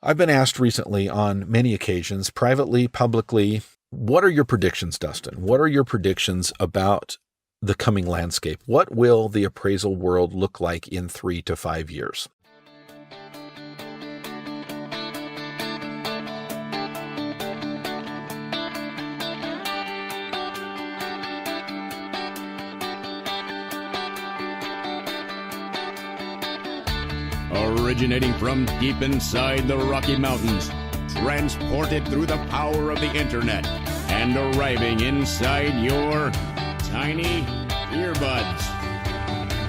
I've been asked recently on many occasions, privately, publicly, what are your predictions, Dustin? What are your predictions about the coming landscape? What will the appraisal world look like in 3 to 5 years? Originating from deep inside the Rocky Mountains, transported through the power of the internet, and arriving inside your tiny earbuds.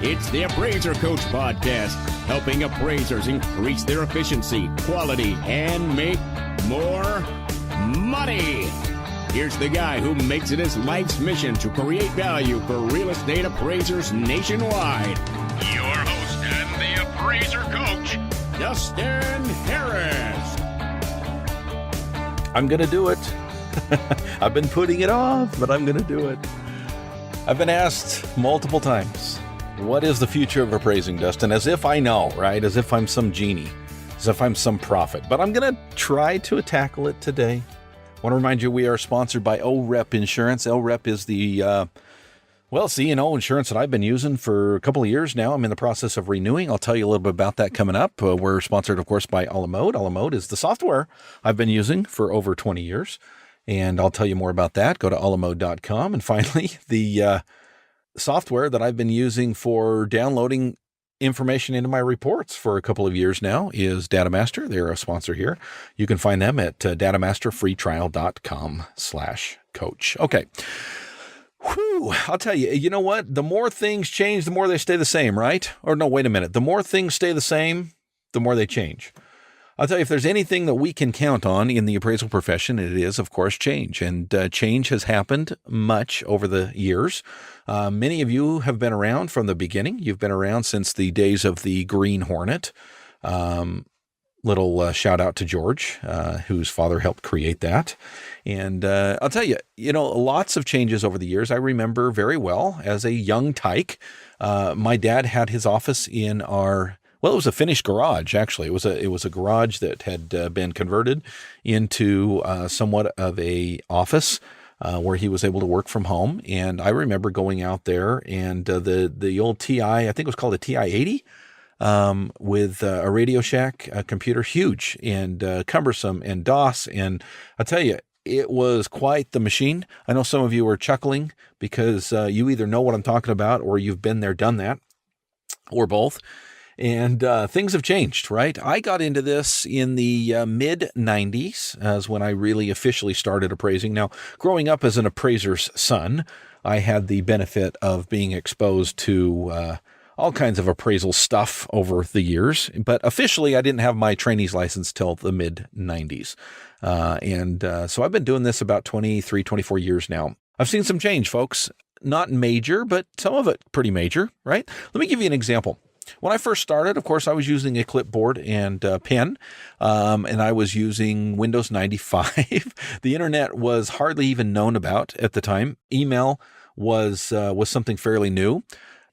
It's the Appraiser Coach Podcast, helping appraisers increase their efficiency, quality, and make more money. Here's the guy who makes it his life's mission to create value for real estate appraisers nationwide. Your host and the Appraiser Coach, Dustin Harris. I'm going to do it. I've been putting it off, but I'm going to do it. I've been asked multiple times, what is the future of appraising, Dustin? As if I know, right? As if I'm some genie, as if I'm some prophet. But I'm going to try to tackle it today. I want to remind you we are sponsored by OREP Insurance. OREP is the C&O insurance that I've been using for a couple of years now. I'm in the process of renewing. I'll tell you a little bit about that coming up. We're sponsored, of course, by Alamode. Alamode is the software I've been using for over 20 years, and I'll tell you more about that. Go to alamode.com. And finally, the software that I've been using for downloading information into my reports for a couple of years now is DataMaster. They're a sponsor here. You can find them at datamasterfreetrial.com/coach. Okay. Whew, I'll tell you, you know what? The more things change, the more they stay the same, right? Or no, wait a minute. The more things stay the same, the more they change. I'll tell you, if there's anything that we can count on in the appraisal profession, it is, of course, change. And change has happened much over the years. Many of you have been around from the beginning. You've been around since the days of the Green Hornet. Little shout out to George, whose father helped create that. And I'll tell you, lots of changes over the years. I remember very well as a young tyke, my dad had his office in it was a finished garage, actually. It was a garage that had been converted into somewhat of a office where he was able to work from home. And I remember going out there and the old TI, I think it was called a TI-80, with a Radio Shack computer, huge and cumbersome and DOS. And I'll tell you, it was quite the machine. I know some of you are chuckling because you either know what I'm talking about or you've been there, done that, or both. And things have changed, right? I got into this in the mid-90s as when I really officially started appraising. Now, growing up as an appraiser's son, I had the benefit of being exposed to all kinds of appraisal stuff over the years. But officially, I didn't have my trainee's license till the mid-90s. So I've been doing this about 23, 24 years now. I've seen some change, folks. Not major, but some of it pretty major, right? Let me give you an example. When I first started, of course, I was using a clipboard and pen, and I was using Windows 95. The internet was hardly even known about at the time. Email was something fairly new.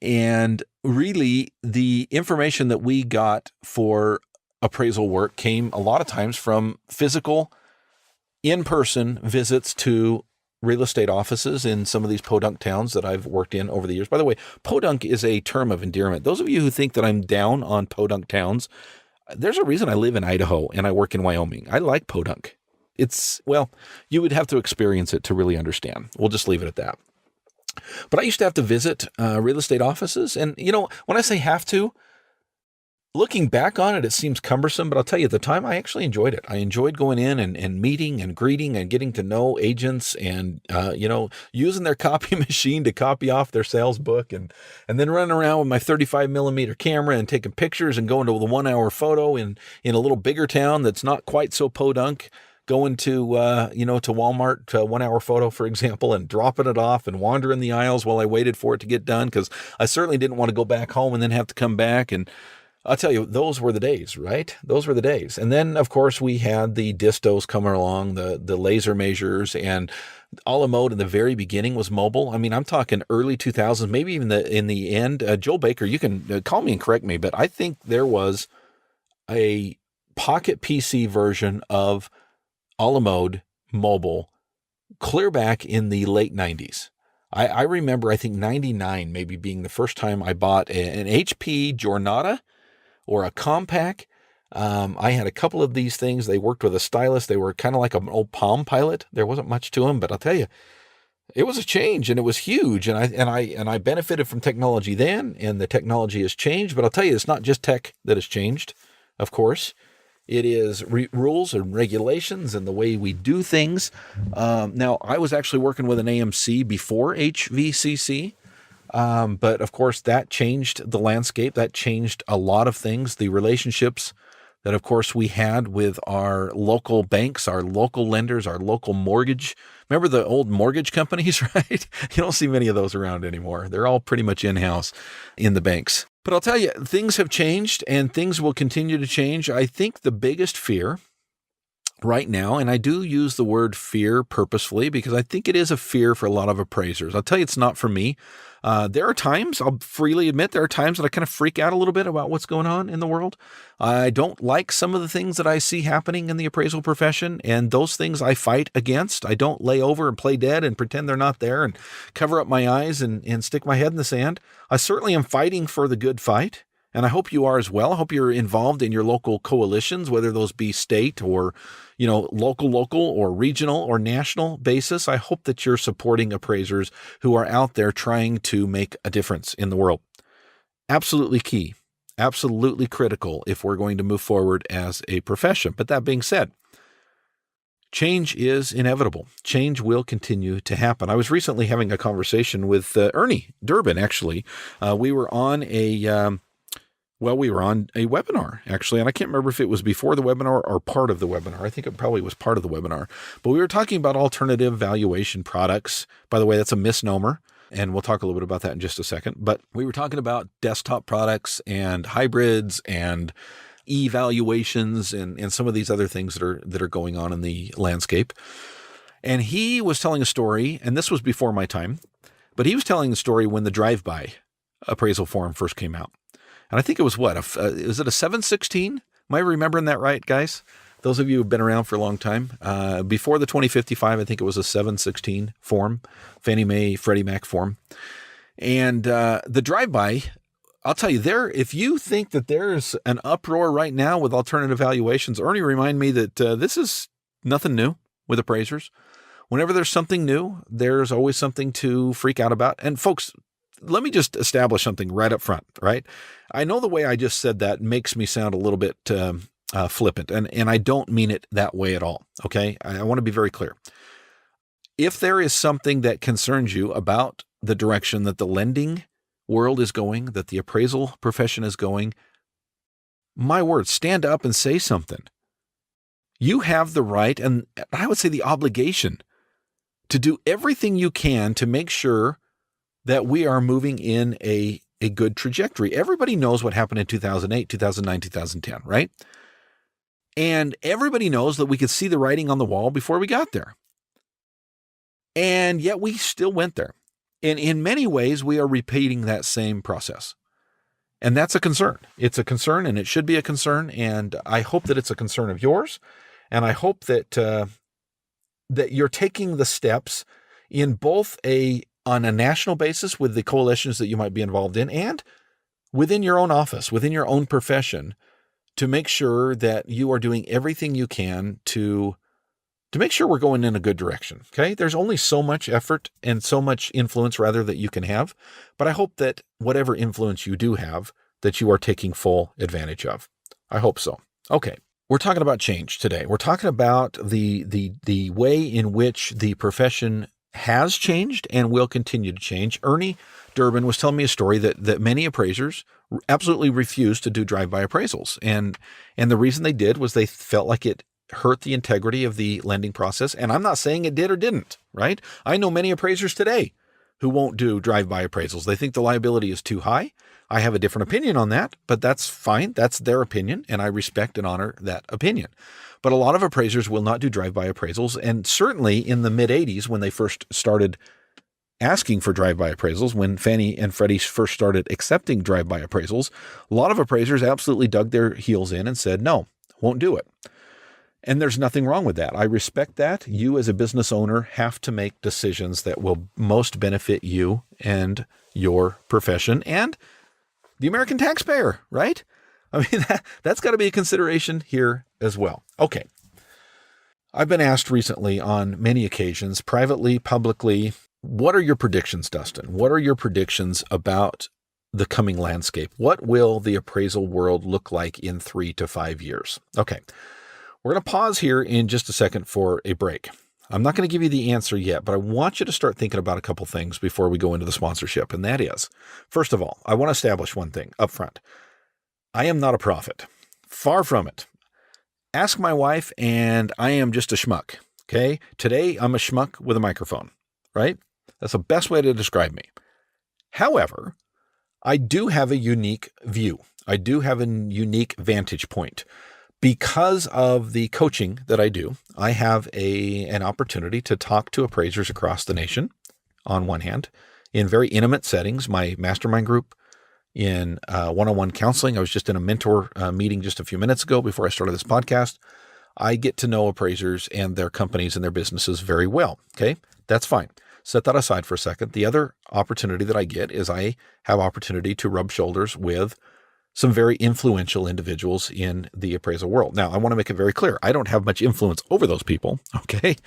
And really, the information that we got for appraisal work came a lot of times from physical, in-person visits to real estate offices in some of these podunk towns that I've worked in over the years. By the way, podunk is a term of endearment. Those of you who think that I'm down on podunk towns, there's a reason I live in Idaho and I work in Wyoming. I like podunk. You would have to experience it to really understand. We'll just leave it at that. But I used to have to visit real estate offices. And, when I say have to, looking back on it, it seems cumbersome. But I'll tell you, at the time, I actually enjoyed it. I enjoyed going in and meeting and greeting and getting to know agents and, using their copy machine to copy off their sales book and then running around with my 35 millimeter camera and taking pictures and going to the 1 hour photo in a little bigger town that's not quite so podunk. Going to Walmart, 1 hour photo, for example, and dropping it off and wandering the aisles while I waited for it to get done because I certainly didn't want to go back home and then have to come back. And I'll tell you, those were the days, right? Those were the days. And then, of course, we had the distos coming along, the laser measures, and Alamode in the very beginning was mobile. I mean, I'm talking early 2000s, maybe even in the end. Joel Baker, you can call me and correct me, but I think there was a pocket PC version of a la mode mobile clear back in the late 90s. I remember, I think 99 maybe being the first time I bought an HP Jornada or a Compaq. I had a couple of these things. They worked with a stylus. They were kind of like an old Palm Pilot. There wasn't much to them, but I'll tell you, it was a change and it was huge. And I benefited from technology then, and the technology has changed. But I'll tell you, it's not just tech that has changed, of course. It is rules and regulations and the way we do things. Now, I was actually working with an AMC before HVCC, but of course that changed the landscape. That changed a lot of things. The relationships that, of course, we had with our local banks, our local lenders, our local mortgage. Remember the old mortgage companies, right? You don't see many of those around anymore. They're all pretty much in-house in the banks. But I'll tell you, things have changed and things will continue to change. I think the biggest fear right now, and I do use the word fear purposefully because I think it is a fear for a lot of appraisers. I'll tell you, it's not for me. There are times, I'll freely admit, there are times that I kind of freak out a little bit about what's going on in the world. I don't like some of the things that I see happening in the appraisal profession, and those things I fight against. I don't lay over and play dead and pretend they're not there and cover up my eyes and stick my head in the sand. I certainly am fighting for the good fight. And I hope you are as well. I hope you're involved in your local coalitions, whether those be state or, local or regional or national basis. I hope that you're supporting appraisers who are out there trying to make a difference in the world. Absolutely key, absolutely critical if we're going to move forward as a profession. But that being said, change is inevitable. Change will continue to happen. I was recently having a conversation with Ernie Durbin, actually. We were on a webinar, actually, and I can't remember if it was before the webinar or part of the webinar. I think it probably was part of the webinar. But we were talking about alternative valuation products. By the way, that's a misnomer, and we'll talk a little bit about that in just a second. But we were talking about desktop products and hybrids and evaluations and some of these other things that are going on in the landscape. And he was telling a story, and this was before my time, but he was telling the story when the drive-by appraisal form first came out. And I think it was is it a 716? Am I remembering that right, guys? Those of you who've been around for a long time. Before the 2055, I think it was a 716 form, Fannie Mae, Freddie Mac form. And the drive-by, I'll tell you, if you think that there's an uproar right now with alternative valuations, Ernie reminded me that this is nothing new with appraisers. Whenever there's something new, there's always something to freak out about. And folks, let me just establish something right up front, right? I know the way I just said that makes me sound a little bit flippant, and I don't mean it that way at all, okay? I want to be very clear. If there is something that concerns you about the direction that the lending world is going, that the appraisal profession is going, my word, stand up and say something. You have the right, and I would say the obligation, to do everything you can to make sure that we are moving in a good trajectory. Everybody knows what happened in 2008, 2009, 2010, right? And everybody knows that we could see the writing on the wall before we got there. And yet we still went there. And in many ways, we are repeating that same process. And that's a concern. It's a concern, and it should be a concern. And I hope that it's a concern of yours. And I hope that that you're taking the steps in both on a national basis with the coalitions that you might be involved in and within your own office, within your own profession, to make sure that you are doing everything you can to make sure we're going in a good direction. Okay. There's only so much effort and so much influence rather that you can have, but I hope that whatever influence you do have, that you are taking full advantage of. I hope so. Okay. We're talking about change today. We're talking about the way in which the profession has changed and will continue to change. Ernie Durbin was telling me a story that many appraisers absolutely refused to do drive-by appraisals. And the reason they did was they felt like it hurt the integrity of the lending process. And I'm not saying it did or didn't, right? I know many appraisers today who won't do drive-by appraisals. They think the liability is too high. I have a different opinion on that, but that's fine. That's their opinion, and I respect and honor that opinion. But a lot of appraisers will not do drive-by appraisals, and certainly in the mid-'80s when they first started asking for drive-by appraisals, when Fannie and Freddie first started accepting drive-by appraisals, a lot of appraisers absolutely dug their heels in and said, no, won't do it. And there's nothing wrong with that. I respect that. You as a business owner have to make decisions that will most benefit you and your profession and the American taxpayer, right? I mean, that's got to be a consideration here as well. Okay. I've been asked recently on many occasions, privately, publicly, what are your predictions, Dustin? What are your predictions about the coming landscape? What will the appraisal world look like in 3 to 5 years? Okay. We're going to pause here in just a second for a break. I'm not going to give you the answer yet, but I want you to start thinking about a couple things before we go into the sponsorship. And that is, first of all, I want to establish one thing up front. I am not a prophet. Far from it. Ask my wife, and I am just a schmuck. Okay? Today, I'm a schmuck with a microphone, right? That's the best way to describe me. However, I do have a unique view. I do have a unique vantage point. Because of the coaching that I do, I have an opportunity to talk to appraisers across the nation, on one hand, in very intimate settings, my mastermind group, in one-on-one counseling. I was just in a mentor meeting just a few minutes ago before I started this podcast. I get to know appraisers and their companies and their businesses very well. Okay, that's fine. Set that aside for a second. The other opportunity that I get is I have opportunity to rub shoulders with some very influential individuals in the appraisal world. Now, I want to make it very clear. I don't have much influence over those people. Okay.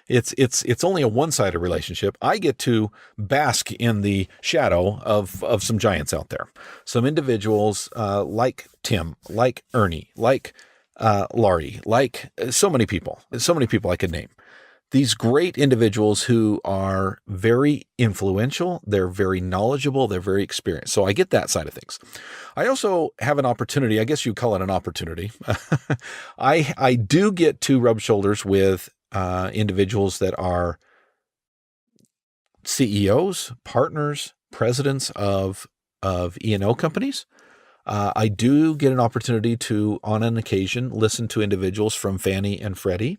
It's only a one-sided relationship. I get to bask in the shadow of some giants out there. Some individuals, like Tim, like Ernie, like, Laurie, like so many people I could name. These great individuals who are very influential, they're very knowledgeable, they're very experienced. So I get that side of things. I also have an opportunity, I guess you'd call it an opportunity. I do get to rub shoulders with individuals that are CEOs, partners, presidents of E&O companies. I do get an opportunity to, on an occasion, listen to individuals from Fannie and Freddie.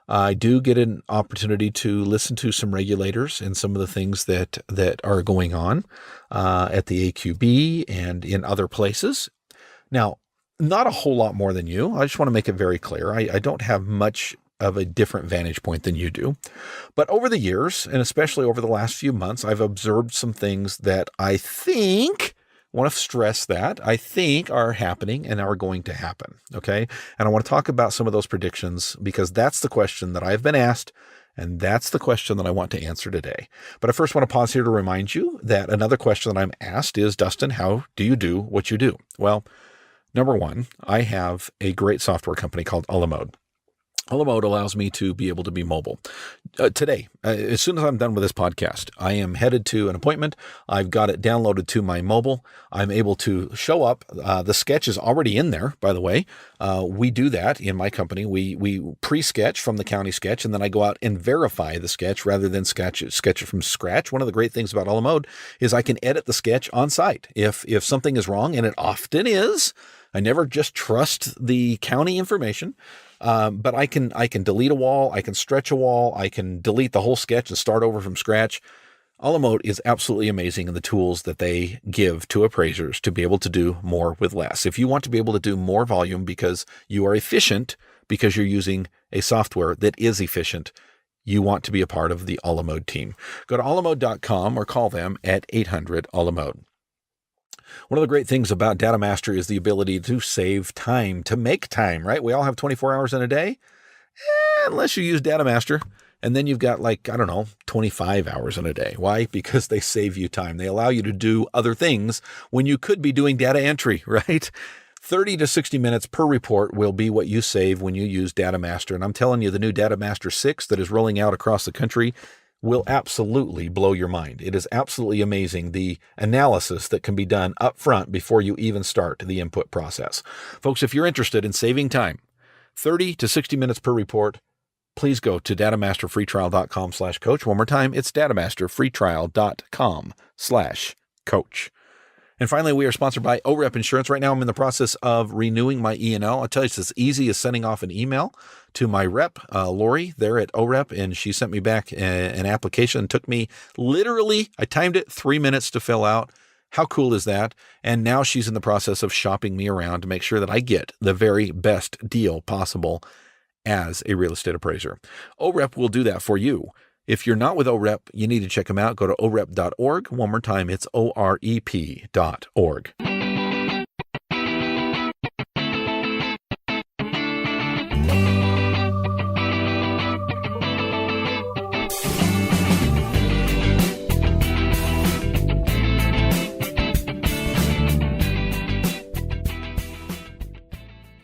I do get an opportunity to listen to some regulators and some of the things that are going on at the AQB and in other places. Now, not a whole lot more than you. I just want to make it very clear. I don't have much of a different vantage point than you do. But over the years, and especially over the last few months, I've observed some things that I want to stress that I think are happening and are going to happen. Okay. And I want to talk about some of those predictions because that's the question that I've been asked. And that's the question that I want to answer today. But I first want to pause here to remind you that another question that I'm asked is, Dustin, how do you do what you do? Well, number one, I have a great software company called Alamode. Alamode allows me to be able to be mobile. Today, as soon as I'm done with this podcast, I am headed to an appointment. I've got it downloaded to my mobile. I'm able to show up. The sketch is already in there, by the way. We do that in my company. We pre-sketch from the county sketch, and then I go out and verify the sketch rather than sketch it from scratch. One of the great things about Alamode is I can edit the sketch on site. If something is wrong, and it often is, I never just trust the county information. But I can delete a wall, I can stretch a wall, I can delete the whole sketch and start over from scratch. Alamode is absolutely amazing in the tools that they give to appraisers to be able to do more with less. If you want to be able to do more volume because you are efficient, because you're using a software that is efficient, you want to be a part of the Alamode team. Go to alamode.com or call them at 800-ALAMODE. One of the great things about Data Master is the ability to save time, to make time, right? We all have 24 hours in a day, unless you use Data Master. And then you've got 25 hours in a day. Why? Because they save you time. They allow you to do other things when you could be doing data entry, right? 30 to 60 minutes per report will be what you save when you use Data Master. And I'm telling you, the new Data Master 6 that is rolling out across the country will absolutely blow your mind. It is absolutely amazing, the analysis that can be done up front before you even start the input process. Folks, if you're interested in saving time, 30 to 60 minutes per report, please go to datamasterfreetrial.com/coach. One more time, it's datamasterfreetrial.com/coach. And finally, we are sponsored by OREP Insurance. Right now, I'm in the process of renewing my E&O. I'll tell you, it's as easy as sending off an email to my rep, Lori, there at OREP, and she sent me back an application. It took me literally, I timed it, 3 minutes to fill out. How cool is that? And now she's in the process of shopping me around to make sure that I get the very best deal possible as a real estate appraiser. OREP will do that for you. If you're not with OREP, you need to check them out. Go to orep.org. One more time, it's orep.org.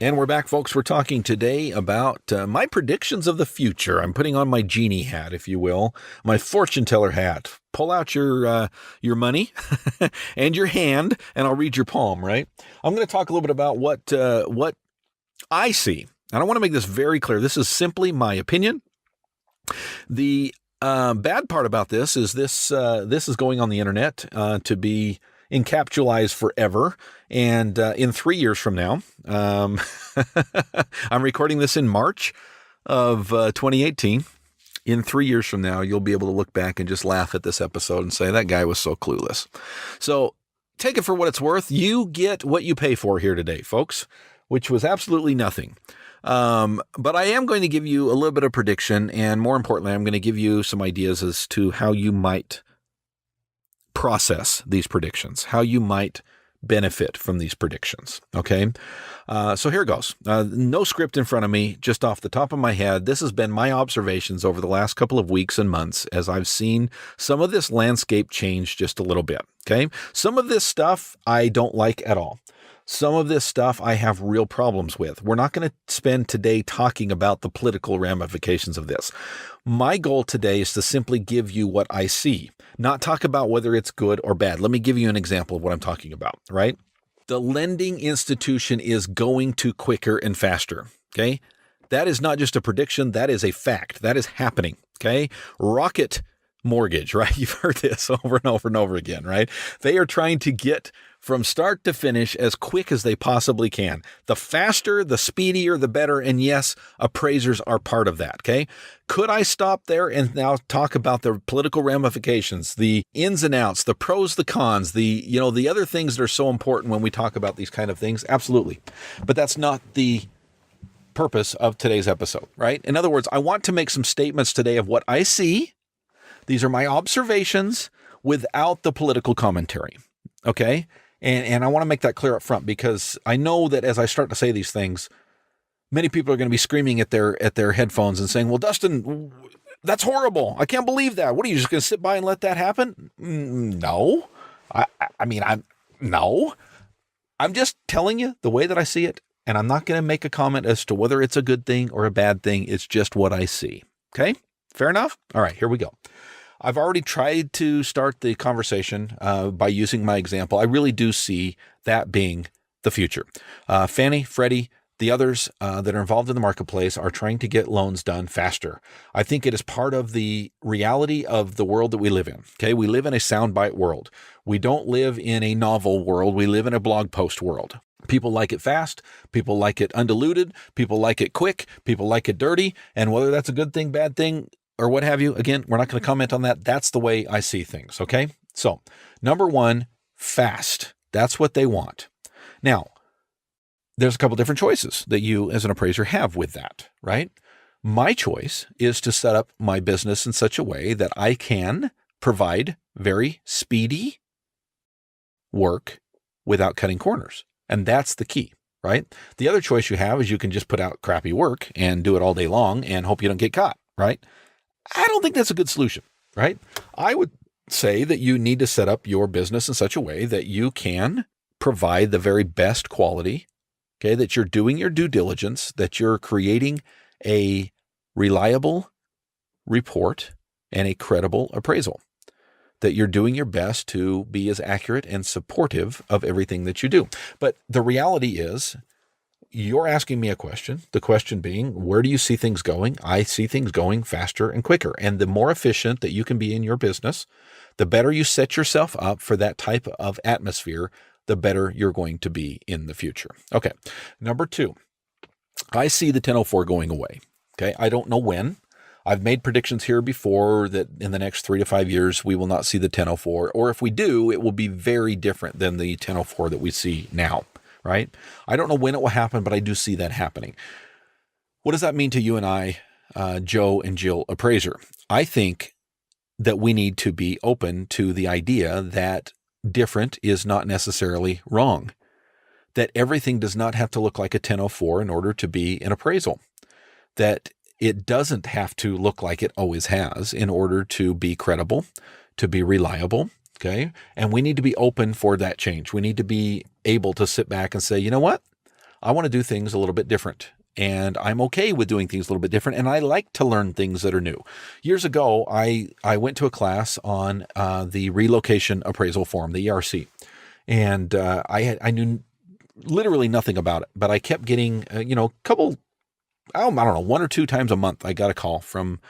And we're back, folks. We're talking today about my predictions of the future. I'm putting on my genie hat, if you will, my fortune teller hat. Pull out your money and your hand, and I'll read your palm, right? I'm going to talk a little bit about what I see. And I want to make this very clear. This is simply my opinion. The bad part about this is this is going on the internet to be encapsulized forever. And in 3 years from now, I'm recording this in March of 2018. In 3 years from now, you'll be able to look back and just laugh at this episode and say, that guy was so clueless. So take it for what it's worth. You get what you pay for here today, folks, which was absolutely nothing. But I am going to give you a little bit of prediction, and more importantly, I'm going to give you some ideas as to how you might process these predictions, how you might benefit from these predictions. Okay. So here goes. No script in front of me, just off the top of my head. This has been my observations over the last couple of weeks and months as I've seen some of this landscape change just a little bit. Okay. Some of this stuff I don't like at all. Some of this stuff I have real problems with. We're not going to spend today talking about the political ramifications of this. My goal today is to simply give you what I see, not talk about whether it's good or bad. Let me give you an example of what I'm talking about, right? The lending institution is going to quicker and faster, okay? That is not just a prediction. That is a fact. That is happening, okay? Rocket mortgage, right? You've heard this over and over and over again, right? They are trying to get from start to finish as quick as they possibly can. The faster, the speedier, the better. And yes, appraisers are part of that. Okay. Could I stop there and now talk about the political ramifications, the ins and outs, the pros, the cons, the other things that are so important when we talk about these kind of things? Absolutely. But that's not the purpose of today's episode, right? In other words, I want to make some statements today of what I see. These are my observations without the political commentary. Okay. And I want to make that clear up front, because I know that as I start to say these things, many people are going to be screaming at their headphones and saying, well, Dustin, that's horrible. I can't believe that. What are you just going to sit by and let that happen? No. No. I'm just telling you the way that I see it. And I'm not going to make a comment as to whether it's a good thing or a bad thing. It's just what I see. Okay. Fair enough. All right, here we go. I've already tried to start the conversation by using my example. I really do see that being the future. Fannie, Freddie, the others that are involved in the marketplace are trying to get loans done faster. I think it is part of the reality of the world that we live in. Okay, we live in a soundbite world. We don't live in a novel world. We live in a blog post world. People like it fast. People like it undiluted. People like it quick. People like it dirty. And whether that's a good thing, bad thing, or what have you, again, we're not going to comment on that. That's the way I see things, okay? So, number one, fast. That's what they want. Now, there's a couple different choices that you as an appraiser have with that, right? My choice is to set up my business in such a way that I can provide very speedy work without cutting corners. And that's the key, right? The other choice you have is you can just put out crappy work and do it all day long and hope you don't get caught, right? I don't think that's a good solution, right? I would say that you need to set up your business in such a way that you can provide the very best quality, okay, that you're doing your due diligence, that you're creating a reliable report and a credible appraisal, that you're doing your best to be as accurate and supportive of everything that you do. But the reality is, you're asking me a question, the question being, where do you see things going? I see things going faster and quicker. And the more efficient that you can be in your business, the better you set yourself up for that type of atmosphere, the better you're going to be in the future. Okay. Number two, I see the 1004 going away. Okay. I don't know when. I've made predictions here before that in the next 3 to 5 years, we will not see the 1004, or if we do, it will be very different than the 1004 that we see now, right? I don't know when it will happen, but I do see that happening. What does that mean to you and I, Joe and Jill Appraiser? I think that we need to be open to the idea that different is not necessarily wrong, that everything does not have to look like a 1004 in order to be an appraisal, that it doesn't have to look like it always has in order to be credible, to be reliable, okay? And we need to be open for that change. We need to be able to sit back and say, you know what? I want to do things a little bit different. And I'm okay with doing things a little bit different. And I like to learn things that are new. Years ago, I went to a class on the relocation appraisal form, the ERC. And I knew literally nothing about it, but I kept getting, I don't know, 1 or 2 times a month, I got a call from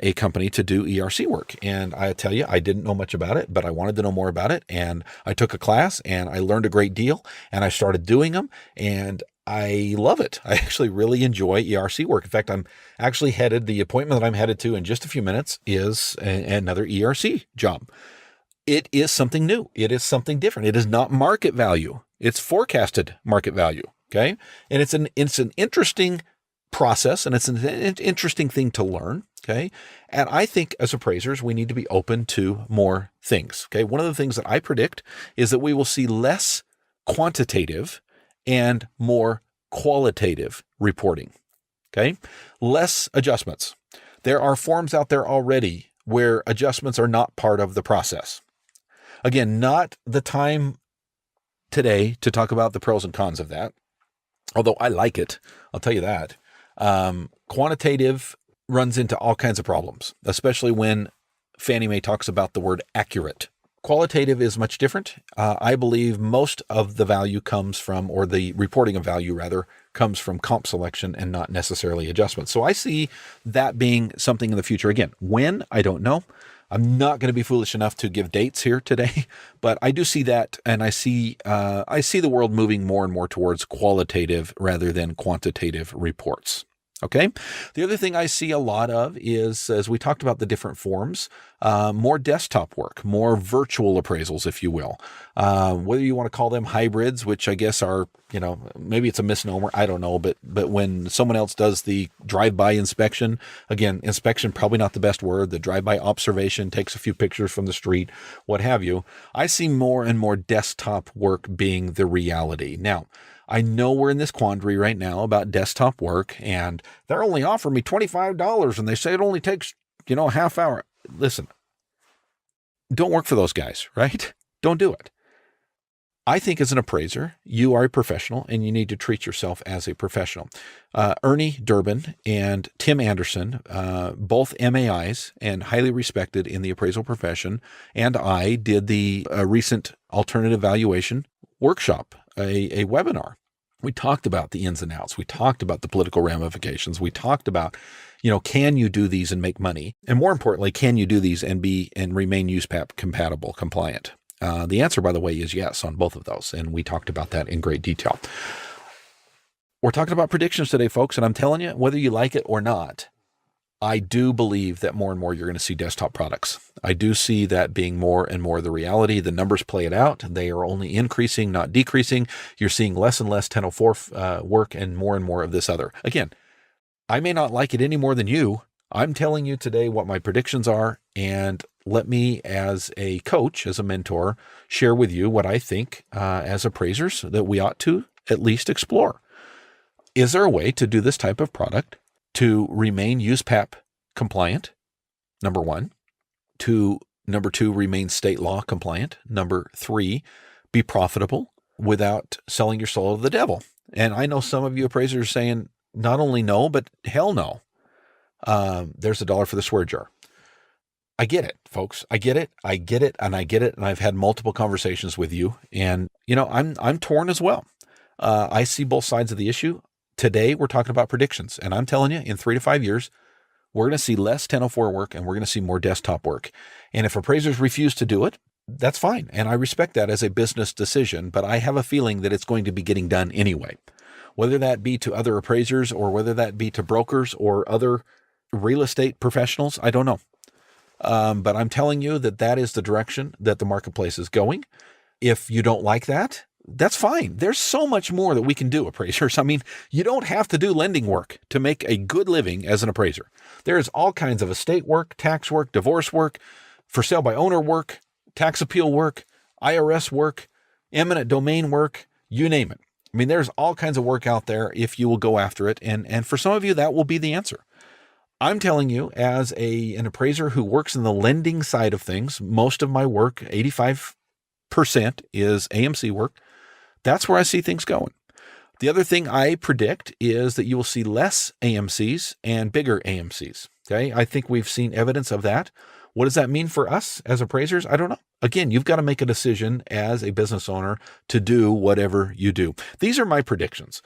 a company to do ERC work. And I tell you, I didn't know much about it, but I wanted to know more about it. And I took a class and I learned a great deal and I started doing them and I love it. I actually really enjoy ERC work. In fact, I'm actually the appointment that I'm headed to in just a few minutes is another ERC job. It is something new. It is something different. It is not market value. It's forecasted market value. Okay. And it's an interesting process and it's an interesting thing to learn. Okay. And I think as appraisers, we need to be open to more things. Okay. One of the things that I predict is that we will see less quantitative and more qualitative reporting. Okay. Less adjustments. There are forms out there already where adjustments are not part of the process. Again, not the time today to talk about the pros and cons of that, although I like it. I'll tell you that. Quantitative runs into all kinds of problems, especially when Fannie Mae talks about the word accurate. Qualitative is much different. I believe most of the value comes from, or the reporting of value rather, comes from comp selection and not necessarily adjustments. So I see that being something in the future. Again, when, I don't know. I'm not going to be foolish enough to give dates here today, but I do see that, and I see the world moving more and more towards qualitative rather than quantitative reports. Okay. The other thing I see a lot of is, as we talked about the different forms, more desktop work, more virtual appraisals, if you will. Whether you want to call them hybrids, which I guess are, maybe it's a misnomer. I don't know. But when someone else does the drive-by inspection, again, inspection, probably not the best word, the drive-by observation, takes a few pictures from the street, what have you. I see more and more desktop work being the reality. Now, I know we're in this quandary right now about desktop work, and they're only offering me $25, and they say it only takes, a half hour. Listen, don't work for those guys, right? Don't do it. I think as an appraiser, you are a professional, and you need to treat yourself as a professional. Ernie Durbin and Tim Anderson, both MAIs and highly respected in the appraisal profession, and I did the recent alternative valuation workshop, a webinar. We talked about the ins and outs. We talked about the political ramifications. We talked about, can you do these and make money? And more importantly, can you do these and remain USPAP compatible, compliant? The answer, by the way, is yes on both of those. And we talked about that in great detail. We're talking about predictions today, folks. And I'm telling you, whether you like it or not, I do believe that more and more you're going to see desktop products. I do see that being more and more the reality. The numbers play it out. They are only increasing, not decreasing. You're seeing less and less 1004 work and more of this other. Again, I may not like it any more than you. I'm telling you today what my predictions are, and let me, as a coach, as a mentor, share with you what I think as appraisers that we ought to at least explore. Is there a way to do this type of product to remain USPAP compliant, number one, number two, remain state law compliant, number three, be profitable without selling your soul to the devil? And I know some of you appraisers are saying not only no, but hell no. There's $1 for the swear jar. I get it, folks. I get it. And I've had multiple conversations with you, and I'm torn as well. I see both sides of the issue. Today, we're talking about predictions, and I'm telling you, in 3 to 5 years, we're going to see less 1004 work, and we're going to see more desktop work. And if appraisers refuse to do it, that's fine. And I respect that as a business decision, but I have a feeling that it's going to be getting done anyway, whether that be to other appraisers or whether that be to brokers or other real estate professionals? I don't know. But I'm telling you that is the direction that the marketplace is going. If you don't like that, that's fine. There's so much more that we can do, appraisers. I mean, you don't have to do lending work to make a good living as an appraiser. There's all kinds of estate work, tax work, divorce work, for sale by owner work, tax appeal work, IRS work, eminent domain work, you name it. I mean, there's all kinds of work out there if you will go after it. And for some of you, that will be the answer. I'm telling you, as an appraiser who works in the lending side of things, most of my work, 85% is AMC work. That's where I see things going. The other thing I predict is that you will see less AMCs and bigger AMCs. Okay. I think we've seen evidence of that. What does that mean for us as appraisers? I don't know. Again, you've got to make a decision as a business owner to do whatever you do. These are my predictions.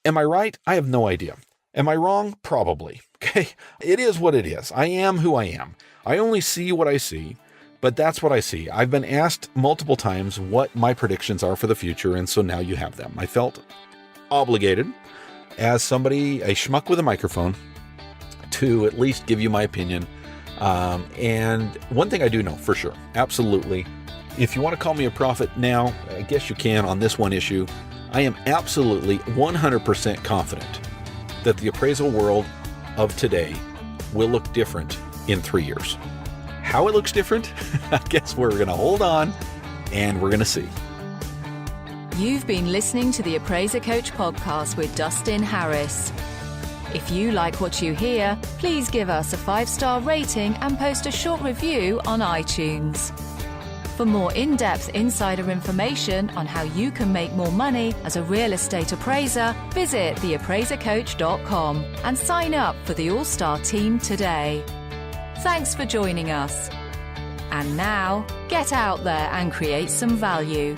Am I right? I have no idea. Am I wrong? Probably. Okay. It is what it is. I am who I am. I only see what I see, but that's what I see. I've been asked multiple times what my predictions are for the future, and so now you have them. I felt obligated as somebody, a schmuck with a microphone, to at least give you my opinion. And one thing I do know for sure, absolutely, if you want to call me a prophet now, I guess you can on this one issue. I am absolutely 100% confident that the appraisal world of today will look different in 3 years. How it looks different, I guess we're going to hold on and we're going to see. You've been listening to the Appraiser Coach podcast with Dustin Harris. If you like what you hear, please give us a 5-star rating and post a short review on iTunes. For more in-depth insider information on how you can make more money as a real estate appraiser, visit theappraisercoach.com and sign up for the All-Star team today. Thanks for joining us. And now, get out there and create some value.